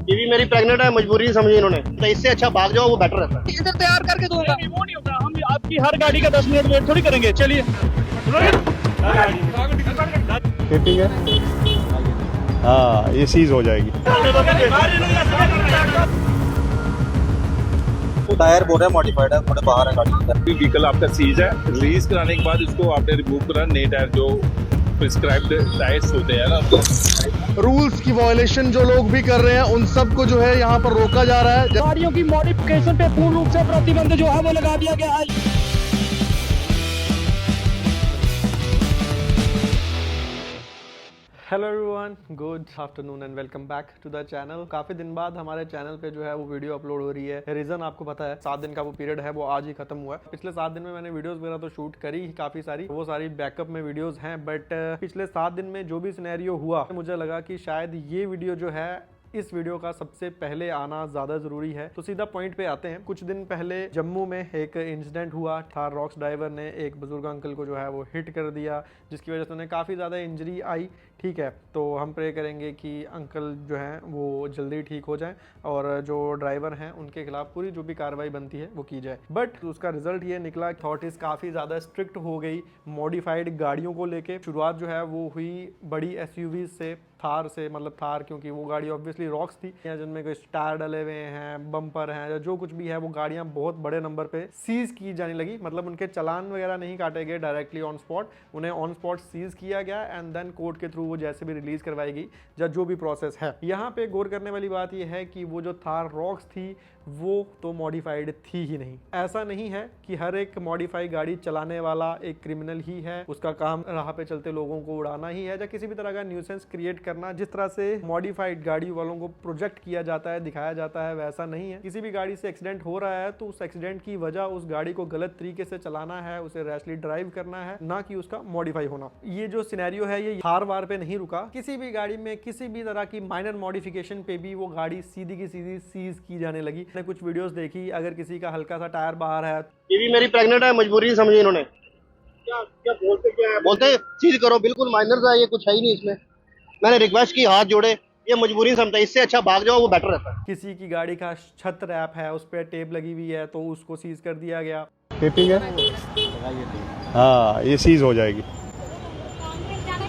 ये भी मेरी प्रेग्नेंट है, मजबूरी समझी इन्होंने, तो इससे अच्छा भाग जाओ, वो बेटर रहता है। इधर तैयार करके दूंगा। वो नहीं होता, हम आपकी हर गाड़ी का 10 मिनट वेट थोड़ी करेंगे। चलिए ठीक है, हाँ ये सीज हो जाएगी। टायर बोल रहे हैं मॉडिफाइड है, थोड़े बाहर है गाड़ी। व्हीकल आपका सीज है, रिलीज कराने के बाद इसको आपने रिमूव करा। नए टायर जो प्रिस्क्राइब्ड टायर्स होते हैं ना, रूल्स की वायलेशन जो लोग भी कर रहे हैं उन सबको जो है यहाँ पर रोका जा रहा है। गाड़ियों की मॉडिफिकेशन पे पूर्ण रूप से प्रतिबंध जो है वो लगा दिया गया है। Hello everyone, good afternoon and welcome back to the channel. काफ़ी दिन बाद हमारे चैनल पे जो है वो वीडियो अपलोड हो रही है। रीज़न आपको पता है, 7 दिन का वो पीरियड है वो आज ही खत्म हुआ है। पिछले 7 दिन में मैंने वीडियोस वगैरह तो शूट करी ही काफ़ी सारी, वो सारी बैकअप में वीडियोस हैं, बट पिछले 7 दिन में जो भी सिनेरियो हुआ मुझे लगा कि शायद ये वीडियो जो है इस वीडियो का सबसे पहले आना ज़्यादा ज़रूरी है। तो सीधा पॉइंट पे आते हैं। कुछ दिन पहले जम्मू में एक इंसिडेंट हुआ था। रॉक्स ड्राइवर ने एक बुजुर्ग अंकल को जो है वो हिट कर दिया, जिसकी वजह से उन्हें काफ़ी ज़्यादा इंजरी आई। ठीक है, तो हम प्रे करेंगे कि अंकल जो हैं वो जल्दी ठीक हो जाएं और जो ड्राइवर हैं उनके खिलाफ पूरी जो भी कार्रवाई बनती है वो की जाए। बट उसका रिजल्ट ये निकला, अथॉरिटीज़ काफ़ी ज़्यादा स्ट्रिक्ट हो गई मॉडिफाइड गाड़ियों को लेके। शुरुआत जो है वो हुई बड़ी एसयूवी से, थार से, मतलब थार, क्योंकि वो गाड़ी ऑब्वियसली रॉक्स थी, जिनमें कोई टायर डले हुए हैं, बम्पर हैं, या जो कुछ भी है, वो गाड़ियां बहुत बड़े नंबर पे सीज की जाने लगी। मतलब उनके चालान वगैरह नहीं काटे गए डायरेक्टली ऑन स्पॉट, उन्हें ऑन स्पॉट सीज किया गया एंड देन कोर्ट के थ्रू वो जैसे भी रिलीज करवाई गई, या जो भी प्रोसेस है। यहाँ पे गौर करने वाली बात यह है कि वो जो थार रॉक्स थी वो तो मॉडिफाइड थी ही नहीं। ऐसा नहीं है कि हर एक मॉडिफाइड गाड़ी चलाने वाला एक क्रिमिनल ही है, उसका काम राह पे चलते लोगों को उड़ाना ही है या किसी भी तरह का न्यूसेंस क्रिएट करना। जिस तरह से मॉडिफाइड गाड़ी वालों को प्रोजेक्ट किया जाता है, दिखाया जाता है, वैसा नहीं है। किसी भी गाड़ी से एक्सीडेंट हो रहा है तो उस एक्सीडेंट की वजह उस गाड़ी को गलत तरीके से चलाना है, उसे रैशली ड्राइव करना है, ना कि उसका मॉडिफाई होना। ये जो सिनेरियो है ये हार वार पे नहीं रुका। किसी भी गाड़ी में किसी भी तरह की माइनर मॉडिफिकेशन पे भी वो गाड़ी सीधी की सीधी सीज की जाने लगी। मैंने कुछ वीडियोस देखी, अगर किसी का हल्का सा टायर बाहर है, ये भी मेरी प्रेग्नेंट है, मजबूरी समझी इन्होंने। क्या क्या बोलते क्या है? बोलते चीज करो, बिल्कुल माइनर है, ये कुछ है ही नहीं इसमें। मैंने रिक्वेस्ट की, हाथ जोड़े, ये मजबूरी समझता है, इससे अच्छा भाग जाओ, वो बेटर रहता है। किसी की गाड़ी का छत रैप है, उस पर टेप लगी हुई है तो उसको सीज कर दिया गया। ठीक है, हाँ ये सीज हो जाएगी,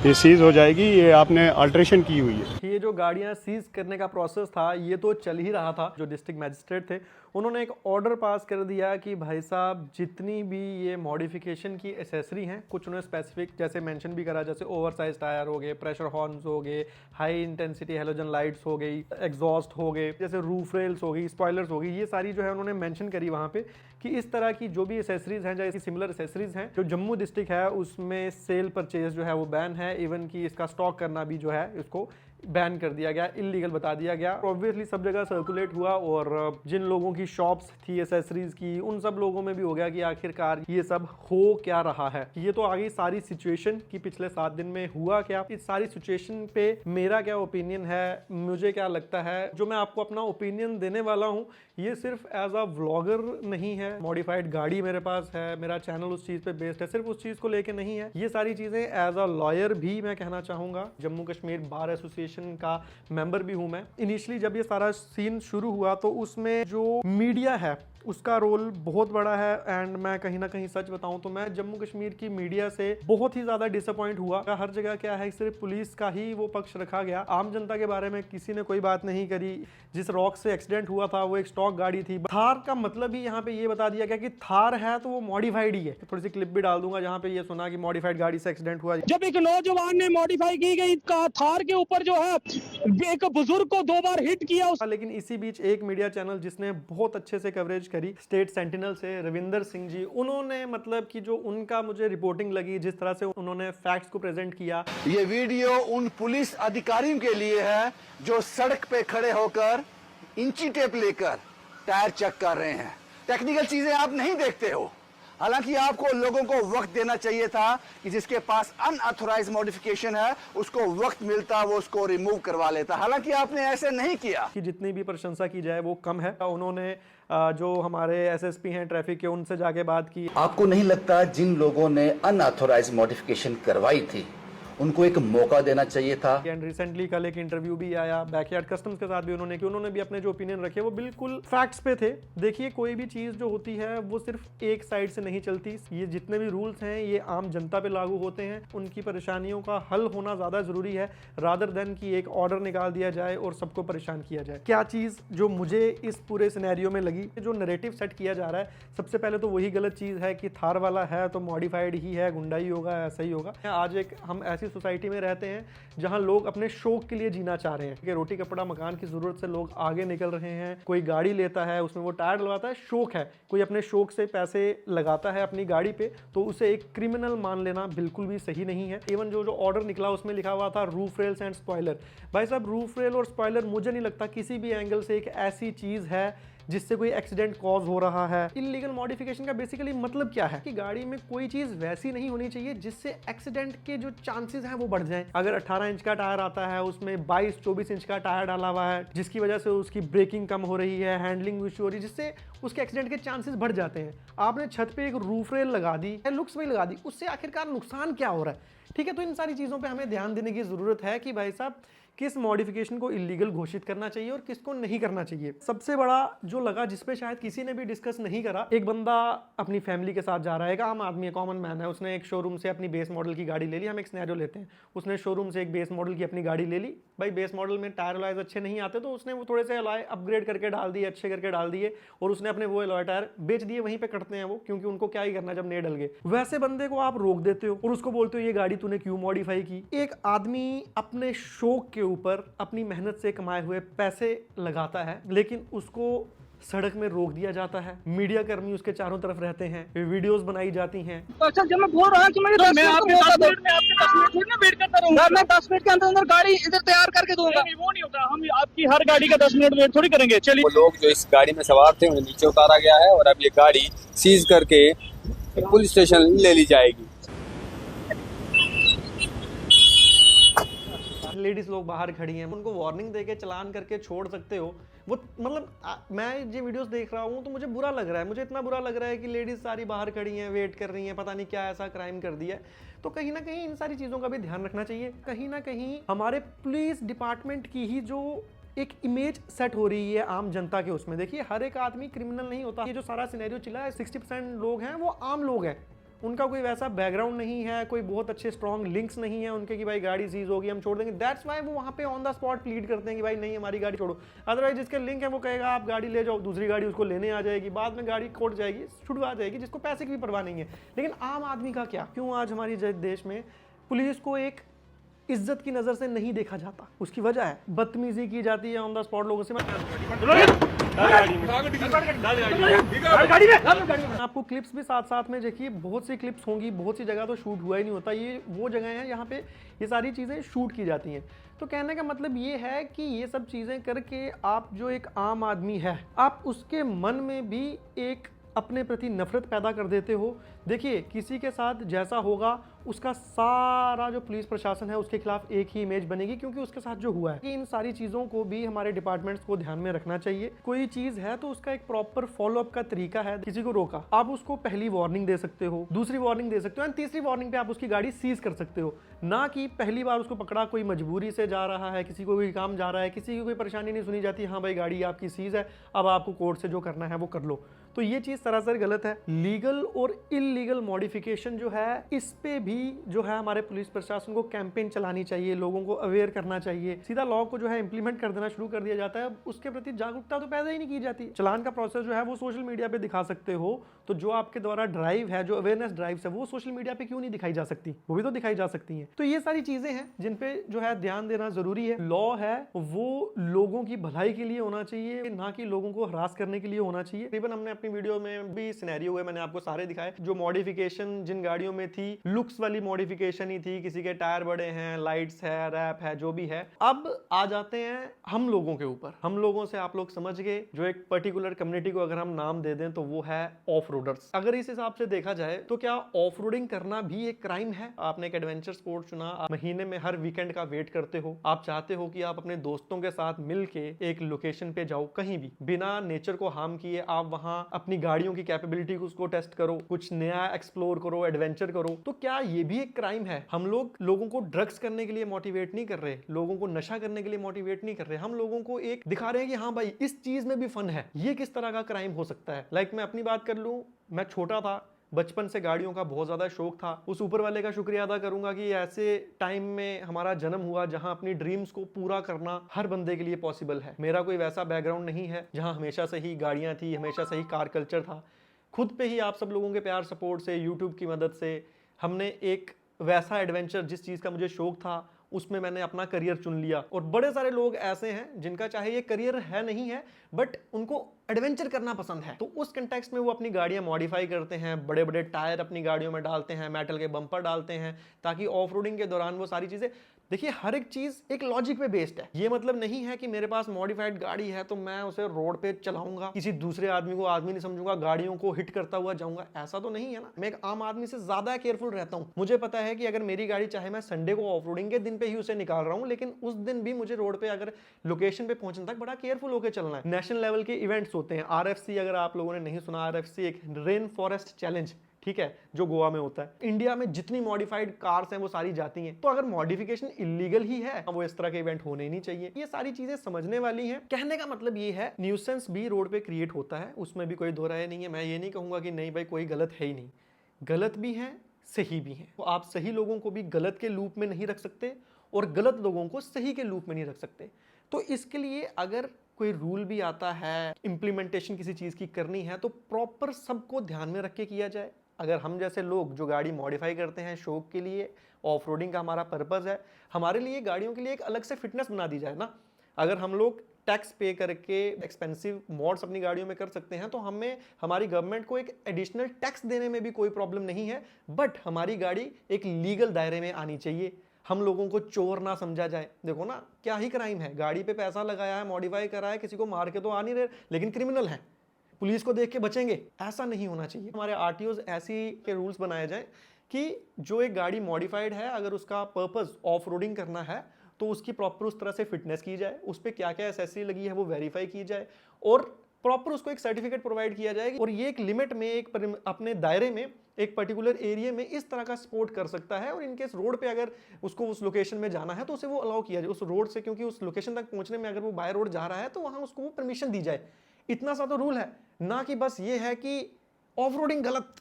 ये सीज हो जाएगी। ये आपने अल्ट्रेशन की हुई है। ये जो गाड़ियां सीज करने का प्रोसेस था ये तो चल ही रहा था। जो डिस्ट्रिक्ट मैजिस्ट्रेट थे उन्होंने एक ऑर्डर पास कर दिया कि भाई साहब जितनी भी ये मॉडिफिकेशन की एसेसरी हैं, कुछ उन्होंने स्पेसिफिक जैसे मेंशन भी करा, जैसे ओवरसाइज टायर हो गए, प्रेशर हॉर्न्स हो गए, हाई इंटेंसिटी हेलोजन लाइट्स हो गई, एग्जॉस्ट हो गए, जैसे रूफ रेल्स हो गई, स्पॉयलर्स हो गई, ये सारी जो है उन्होंने मेंशन करी वहाँ पे कि इस तरह की जो भी एसेसरीज हैं, जैसे सिमिलर एसेसरीज हैं, जो जम्मू डिस्ट्रिक्ट है उसमें सेल परचेज जो है वो बैन है। इवन कि इसका स्टॉक करना भी जो है इसको बैन कर दिया गया, इलीगल बता दिया गया। ऑब्वियसली सब जगह सर्कुलेट हुआ और जिन लोगों की शॉप्स थी एसेसरीज की, उन सब लोगों में भी हो गया कि आखिरकार ये सब हो क्या रहा है। ये तो आ गई सारी सिचुएशन कि पिछले 7 दिन में हुआ क्या। इस सारी सिचुएशन पे मेरा क्या ओपिनियन है, मुझे क्या लगता है, जो मैं आपको अपना ओपिनियन देने वाला हूँ, ये सिर्फ एज अ व्लॉगर नहीं है। मॉडिफाइड गाड़ी मेरे पास है, मेरा चैनल उस चीज़ पे बेस्ड है, सिर्फ उस चीज़ को लेके नहीं है। ये सारी चीज़ें एज अ लॉयर भी मैं कहना चाहूँगा। जम्मू कश्मीर बार एसोसिएशन का मेंबर भी हूँ मैं। इनिशियली जब ये सारा सीन शुरू हुआ तो उसमें जो मीडिया है उसका रोल बहुत बड़ा है। एंड मैं कहीं ना कहीं सच बताऊं तो मैं जम्मू कश्मीर की मीडिया से बहुत ही ज्यादा डिसअपॉइंट हुआ। हर जगह क्या है, सिर्फ पुलिस का ही वो पक्ष रखा गया, आम जनता के बारे में किसी ने कोई बात नहीं करी। जिस रॉक से एक्सीडेंट हुआ था वो एक स्टॉक गाड़ी थी। थार का मतलब ही यहाँ पे ये बता दिया गया कि थार है तो वो मॉडिफाइड ही है। थोड़ी सी क्लिप भी डाल दूंगा जहाँ पे ये सुना कि मॉडिफाइड गाड़ी से एक्सीडेंट हुआ। जब एक नौजवान ने मॉडिफाई की गई थार के ऊपर जो है एक बुजुर्ग को 2 बार हिट किया। लेकिन इसी बीच एक मीडिया चैनल जिसने बहुत अच्छे से कवरेज करी, स्टेट सेंटिनल से रविंदर सिंह जी, उन्होंने मतलब कि जो उनका मुझे रिपोर्टिंग लगी, जिस तरह से उन्होंने फैक्ट्स को प्रेजेंट किया। ये वीडियो उन पुलिस अधिकारियों के लिए है जो सड़क पे खड़े होकर इंची टेप लेकर टायर चेक कर रहे हैं। टेक्निकल चीजें आप नहीं देखते हो। हालांकि आपको लोगों को वक्त देना चाहिए था कि जिसके पास अनऑथोराइज्ड मॉडिफिकेशन है उसको वक्त मिलता, वो उसको रिमूव करवा लेता। हालांकि आपने ऐसे नहीं किया। कि जितनी भी प्रशंसा की जाए वो कम है। उन्होंने जो हमारे एसएसपी हैं ट्रैफिक के, उनसे जाके बात की। आपको नहीं लगता जिन लोगों ने अनऑथोराइज्ड मॉडिफिकेशन करवाई थी उनको एक मौका देना चाहिए था। एंड रिसेंटली कल एक इंटरव्यू भी आया बैकयार्ड कस्टम्स के साथ भी उन्होंने भी अपने जो ओपिनियन रखे वो बिल्कुल फैक्ट्स पे थे। देखिए कोई भी चीज जो होती है वो सिर्फ एक साइड से नहीं चलती, ये जितने भी रूल्स हैं ये आम जनता पे लागू होते हैं, उनकी परेशानियों का हल होना ज्यादा जरूरी है रादर देन कि एक ऑर्डर निकाल दिया जाए और सबको परेशान किया जाए। क्या चीज जो मुझे इस पूरे सिनेरियो में लगी, जो नैरेटिव सेट किया जा रहा है, सबसे पहले तो वही गलत चीज है कि थार वाला है तो मॉडिफाइड ही है, गुंडा ही होगा, ऐसा ही होगा। आज एक हम ऐसी सोसाइटी में रहते हैं जहां लोग अपने शौक के लिए जीना चाह रहे हैं कि रोटी कपड़ा मकान की जरूरत से लोग आगे निकल रहे हैं। कोई गाड़ी लेता है उसमें वो टायर लगाता है, शौक है, कोई अपने शौक से पैसे लगाता है अपनी गाड़ी पे तो उसे एक क्रिमिनल मान लेना बिल्कुल भी सही नहीं है। इवन जो ऑर्डर निकला उसमें लिखा हुआ था रूफ रेल्स एंड स्पॉइलर। भाई साहब रूफ रेल और स्पॉइलर मुझे नहीं लगता किसी भी एंगल से एक ऐसी चीज है जिससे कोई एक्सीडेंट कॉज हो रहा है। इलीगल मॉडिफिकेशन का बेसिकली मतलब क्या है कि गाड़ी में कोई चीज वैसी नहीं होनी चाहिए जिससे एक्सीडेंट के जो चांसेस हैं वो बढ़ जाएं। अगर 18 इंच का टायर आता है उसमें 22-24 इंच का टायर डाला हुआ है जिसकी वजह से उसकी ब्रेकिंग कम हो रही है, हैंडलिंग इशू हो रही है, जिससे उसके एक्सीडेंट के चांसेस बढ़ जाते हैं। आपने छत पे एक रूफ रेल लगा दी, लुक्स में लगा दी, उससे आखिरकार नुकसान क्या हो रहा है? ठीक है, तो इन सारी चीजों पे हमें ध्यान देने की जरूरत है कि भाई साहब किस मॉडिफिकेशन को इलीगल घोषित करना चाहिए और किसको नहीं करना चाहिए। सबसे बड़ा जो लगा जिसपे शायद किसी ने भी डिस्कस नहीं करा, एक बंदा अपनी फैमिली के साथ जा रहा है, एक आम आदमी है, कॉमन मैन है, उसने एक शोरूम से अपनी बेस मॉडल की गाड़ी ले ली। हम एक सिनेरियो लेते हैं, उसने शोरूम से एक बेस मॉडल की अपनी गाड़ी ले ली। भाई बेस मॉडल में टायर अलॉयज अच्छे नहीं आते तो उसने वो थोड़े से अलॉय अपग्रेड करके डाल दिए, अच्छे करके डाल दिए और उसने अपने वो अलॉय टायर बेच दिए, वहीं पे कटते हैं वो, क्योंकि उनको क्या ही करना जब नए डल गए। वैसे बंदे को आप रोक देते हो और उसको बोलते हो ये गाड़ी तूने क्यों मॉडिफाई की। एक आदमी अपने शौक के ऊपर अपनी मेहनत से कमाए हुए पैसे लगाता है लेकिन उसको सड़क में रोक दिया जाता है। मीडिया कर्मी उसके चारों तरफ रहते हैं, वीडियोस बनाई जाती हैं। अच्छा जब मैं बोल रहा हूँ कि मैं 10 मिनट थोड़ी ना वेट करता रहूंगा, मैं 10 मिनट के अंदर गाड़ी इधर तैयार करके दूंगा। नहीं, वो नहीं होगा, हम आपकी हर गाड़ी का 10 मिनट वेट थोड़ी करेंगे। चलिए, वो लोग जो इस गाड़ी में सवार थे उन्हें नीचे उतारा गया है और अब ये गाड़ी सीज करके पुलिस स्टेशन ले ली जाएगी। लेडीज लोग बाहर खड़ी हैं, उनको वार्निंग देके चलान करके छोड़ सकते हो। वो मतलब मैं ये वीडियोस देख रहा हूँ तो मुझे बुरा लग रहा है, मुझे इतना बुरा लग रहा है कि लेडीज सारी बाहर खड़ी हैं, वेट कर रही हैं, पता नहीं क्या ऐसा क्राइम कर दिया है। तो कहीं ना कहीं इन सारी चीजों का भी ध्यान रखना चाहिए। कहीं ना कहीं हमारे पुलिस डिपार्टमेंट की ही जो एक इमेज सेट हो रही है आम जनता के उसमें। देखिए हर एक आदमी क्रिमिनल नहीं होता। ये जो सारा सिनेरियो चला है 60% लोग हैं वो आम लोग हैं, उनका कोई वैसा बैकग्राउंड नहीं है, कोई बहुत अच्छे स्ट्रॉन्ग लिंक्स नहीं है उनके कि भाई गाड़ी सीज होगी हम छोड़ देंगे। दैट्स वाई वो वहाँ पे ऑन द स्पॉट प्लीड करते हैं कि भाई नहीं हमारी गाड़ी छोड़ो। अदरवाइज जिसके लिंक है वो कहेगा आप गाड़ी ले जाओ, दूसरी गाड़ी उसको लेने आ जाएगी, बाद में गाड़ी कोर्ट जाएगी, छुड़वा जाएगी, जिसको पैसे की भी परवाह नहीं है। लेकिन आम आदमी का क्या? क्यों आज हमारी देश में पुलिस को एक इज्जत की नजर से नहीं देखा जाता? उसकी वजह है बदतमीजी की जाती है ऑन द स्पॉट लोगों से। आपको क्लिप्स भी साथ साथ में देखिए, बहुत सी क्लिप्स होंगी, बहुत सी जगह तो शूट हुआ ही नहीं होता। ये वो जगह है यहाँ पे ये सारी चीज़ें शूट की जाती हैं। तो कहने का मतलब ये है कि ये सब चीज़ें करके आप जो एक आम आदमी है आप उसके मन में भी एक अपने प्रति नफरत पैदा कर देते हो। देखिए किसी के साथ जैसा होगा उसका सारा जो पुलिस प्रशासन है उसके खिलाफ एक ही इमेज बनेगी, क्योंकि उसके साथ जो हुआ है। कि इन सारी चीज़ों को भी हमारे डिपार्टमेंट्स को ध्यान में रखना चाहिए। कोई चीज़ है तो उसका एक प्रॉपर फॉलोअप का तरीका है। किसी को रोका, आप उसको पहली वार्निंग दे सकते हो, दूसरी वार्निंग दे सकते हो, एंड तीसरी वार्निंग पे आप उसकी गाड़ी सीज कर सकते हो। ना कि पहली बार उसको पकड़ा, कोई मजबूरी से जा रहा है, किसी को कोई काम जा रहा है, किसी की कोई परेशानी नहीं सुनी जाती, हाँ भाई गाड़ी आपकी सीज है, अब आपको कोर्ट से जो करना है वो कर लो। तो ये चीज़ सरासर गलत है। लीगल और इलीगल मॉडिफिकेशन जो है इस पे भी जो है हमारे पुलिस प्रशासन को कैंपेन चलानी चाहिए, लोगों को अवेयर करना चाहिए। सीधा लॉ को जो है इंप्लीमेंट कर देना शुरू कर दिया जाता है, उसके प्रति जागरूकता तो पैदा ही नहीं की जाती। चलान का प्रोसेस जो है वो सोशल मीडिया पे दिखा सकते हो, तो जो आपके द्वारा ड्राइव है, जो अवेयरनेस ड्राइव है, वो सोशल मीडिया पे क्यों नहीं दिखाई जा सकती? वो भी तो दिखाई जा सकती है। तो ये सारी चीजें हैं जिन पे जो है ध्यान देना जरूरी है। लॉ है वो लोगों की भलाई के लिए होना चाहिए, ना कि लोगों को हरास करने के लिए होना चाहिए। इवन हमने अपनी वीडियो में भी सिनेरियो हुए, मैंने आपको सारे दिखाए। जो मॉडिफिकेशन जिन गाड़ियों में थी लुक्स वाली मॉडिफिकेशन ही थी, किसी के टायर बड़े हैं, लाइट्स है, रैप है, जो भी है। अब आ जाते हैं हम लोगों के ऊपर। हम लोगों से आप लोग समझ गए, जो एक पर्टिकुलर कम्युनिटी को अगर हम नाम दे दें तो वो है ऑफ रोडर्स। अगर इस हिसाब से देखा जाए तो क्या ऑफ रोडिंग करना भी एक क्राइम है? आपने एक एडवेंचर स्पोर्ट चुना, आप महीने में हर वीकेंड का वेट करते हो, आप चाहते हो कि आप अपने दोस्तों के साथ मिलके एक लोकेशन पे जाओ, कहीं भी बिना नेचर को हार्म किए आप वहां अपनी गाड़ियों की कैपेबिलिटी को उसको टेस्ट करो, कुछ नया एक्सप्लोर करो, एडवेंचर करो, तो क्या ये भी एक क्राइम है? हम लोगों को ड्रग्स करने के लिए मोटिवेट नहीं कर रहे, लोगों को नशा करने के लिए मोटिवेट नहीं कर रहे, हम लोगों को एक दिखा रहे हैं कि हाँ भाई इस चीज में भी फन है। ये किस तरह का क्राइम हो सकता है? लाइक मैं अपनी बात कर लूं, मैं छोटा था, बचपन से गाड़ियों का बहुत ज़्यादा शौक था। उस ऊपर वाले का शुक्रिया अदा करूंगा कि ऐसे टाइम में हमारा जन्म हुआ जहां अपनी ड्रीम्स को पूरा करना हर बंदे के लिए पॉसिबल है। मेरा कोई वैसा बैकग्राउंड नहीं है जहां हमेशा से ही गाड़ियां थी, हमेशा से ही कार कल्चर था। खुद पे ही आप सब लोगों के प्यार सपोर्ट से, यूट्यूब की मदद से हमने एक वैसा एडवेंचर, जिस चीज़ का मुझे शौक था उसमें मैंने अपना करियर चुन लिया। और बड़े सारे लोग ऐसे हैं जिनका चाहे ये करियर है नहीं है, बट उनको एडवेंचर करना पसंद है, तो उस कंटेक्स्ट में वो अपनी गाड़ियां मॉडिफाई करते हैं, बड़े बड़े टायर अपनी गाड़ियों में डालते हैं, मेटल के बम्पर डालते हैं, ताकि ऑफ रोडिंग के दौरान वो सारी चीज़ें, देखिए हर एक चीज एक लॉजिक पे बेस्ड है। ये मतलब नहीं है कि मेरे पास मॉडिफाइड गाड़ी है तो मैं उसे रोड पे चलाऊंगा, किसी दूसरे आदमी को आदमी नहीं समझूंगा, गाड़ियों को हिट करता हुआ जाऊंगा, ऐसा तो नहीं है ना। मैं एक आम आदमी से ज्यादा केयरफुल रहता हूं। मुझे पता है कि अगर मेरी गाड़ी, चाहे मैं संडे को ऑफ रोडिंग के दिन पे ही उसे निकाल रहा हूं, लेकिन उस दिन भी मुझे रोड पे अगर लोकेशन पे पहुंचने तक बड़ा केयरफुल होकर चलना है। नेशनल लेवल के इवेंट्स होते हैं, RFC, अगर आप लोगों ने नहीं सुना, RFC एक रेन फॉरेस्ट चैलेंज, ठीक है, जो गोवा में होता है। इंडिया में जितनी मॉडिफाइड कार्स हैं वो सारी जाती हैं। तो अगर मॉडिफिकेशन इलीगल ही है, वो इस तरह के इवेंट होने ही नहीं चाहिए। ये सारी चीजें समझने वाली हैं। कहने का मतलब ये है, न्यूसेंस भी रोड पे क्रिएट होता है, उसमें भी कोई दो राय नहीं है। मैं ये नहीं कहूंगा कि नहीं भाई कोई गलत है ही नहीं, गलत भी है, सही भी है। तो आप सही लोगों को भी गलत के लूप में नहीं रख सकते और गलत लोगों को सही के लूप में नहीं रख सकते। तो इसके लिए अगर कोई रूल भी आता है, इंप्लीमेंटेशन किसी चीज की करनी है, तो प्रॉपर सबको ध्यान में रख के किया जाए। अगर हम जैसे लोग जो गाड़ी मॉडिफाई करते हैं शौक के लिए, ऑफ रोडिंग का हमारा पर्पस है, हमारे लिए गाड़ियों के लिए एक अलग से फिटनेस बना दी जाए ना। अगर हम लोग टैक्स पे करके एक्सपेंसिव मॉड्स अपनी गाड़ियों में कर सकते हैं, तो हमें, हमारी गवर्नमेंट को एक एडिशनल टैक्स देने में भी कोई प्रॉब्लम नहीं है, बट हमारी गाड़ी एक लीगल दायरे में आनी चाहिए। हम लोगों को चोर ना समझा जाए। देखो ना, क्या ही क्राइम है, गाड़ी पे पैसा लगाया है, मॉडिफाई करा है, किसी को मार के तो आ नहीं रहे, लेकिन क्रिमिनल है, पुलिस को देख के बचेंगे। ऐसा नहीं होना चाहिए। हमारे RTOs ऐसी के रूल्स बनाए जाए कि जो एक गाड़ी मॉडिफाइड है, अगर उसका पर्पस ऑफ रोडिंग करना है, तो उसकी प्रॉपर उस तरह से फिटनेस की जाए, उस पर क्या क्या एसेसरी लगी है वो वेरीफाई की जाए, और प्रॉपर उसको एक सर्टिफिकेट प्रोवाइड किया जाएगा। और ये एक लिमिट में, एक अपने दायरे में, एक पर्टिकुलर एरिया में इस तरह का सपोर्ट कर सकता है। और इनकेस रोड पे अगर उसको उस लोकेशन में जाना है तो उसे वो अलाउ किया जाए उस रोड से, क्योंकि उस लोकेशन तक पहुंचने में अगर वो बाय रोड जा रहा है तो वहां उसको वो परमिशन दी जाए। इतना सा तो रूल है ना, कि बस ये है कि ऑफ रोडिंग गलत,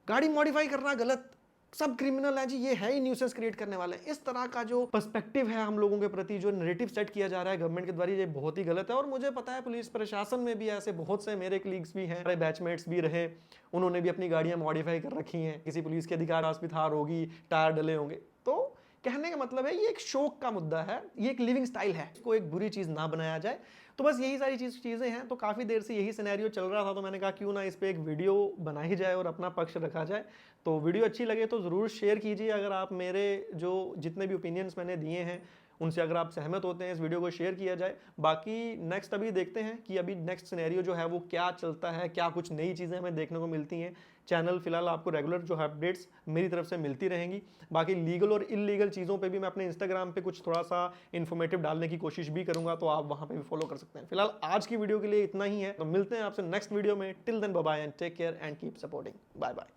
गाड़ी मॉडिफाई करना गलत, सब क्रिमिनल है जी, ये है ही न्यूसेंस क्रिएट करने वाले। इस तरह का जो पर्सपेक्टिव है हम लोगों के प्रति, जो नैरेटिव सेट किया जा रहा है गवर्नमेंट के द्वारा, ये बहुत ही गलत है। और मुझे पता है पुलिस प्रशासन में भी ऐसे बहुत से मेरे कलीग्स भी हैं, मेरे बैचमेट्स भी रहे, उन्होंने भी अपनी गाड़ियां मॉडिफाई कर रखी हैं, किसी पुलिस के अधिकार पास भी थार होगी, टायर डले होंगे। तो कहने का मतलब है, ये एक शौक का मुद्दा है, ये एक लिविंग स्टाइल है, इसको एक बुरी चीज ना बनाया जाए। तो बस यही सारी चीजें हैं। तो काफी देर से यही सिनेरियो चल रहा था, तो मैंने कहा क्यों ना इस पे एक वीडियो बनाई जाए और अपना पक्ष रखा जाए। तो वीडियो अच्छी लगे तो जरूर शेयर कीजिए। अगर आप मेरे जो जितने भी ओपिनियंस मैंने दिए हैं उनसे अगर आप सहमत होते हैं, इस वीडियो को शेयर किया जाए। बाकी नेक्स्ट अभी देखते हैं कि अभी नेक्स्ट सिनेरियो जो है वो क्या चलता है, क्या कुछ नई चीज़ें हमें देखने को मिलती हैं। चैनल फिलहाल आपको रेगुलर जो है अपडेट्स मेरी तरफ से मिलती रहेंगी। बाकी लीगल और इलीगल चीज़ों पे भी मैं अपने इंस्टाग्राम पे कुछ थोड़ा सा इन्फॉर्मेटिव डालने की कोशिश भी करूंगा, तो आप वहाँ पे भी फॉलो कर सकते हैं। फिलहाल आज की वीडियो के लिए इतना ही है, तो मिलते हैं आपसे नेक्स्ट वीडियो में। Till then bye bye and take care and keep supporting. Bye bye.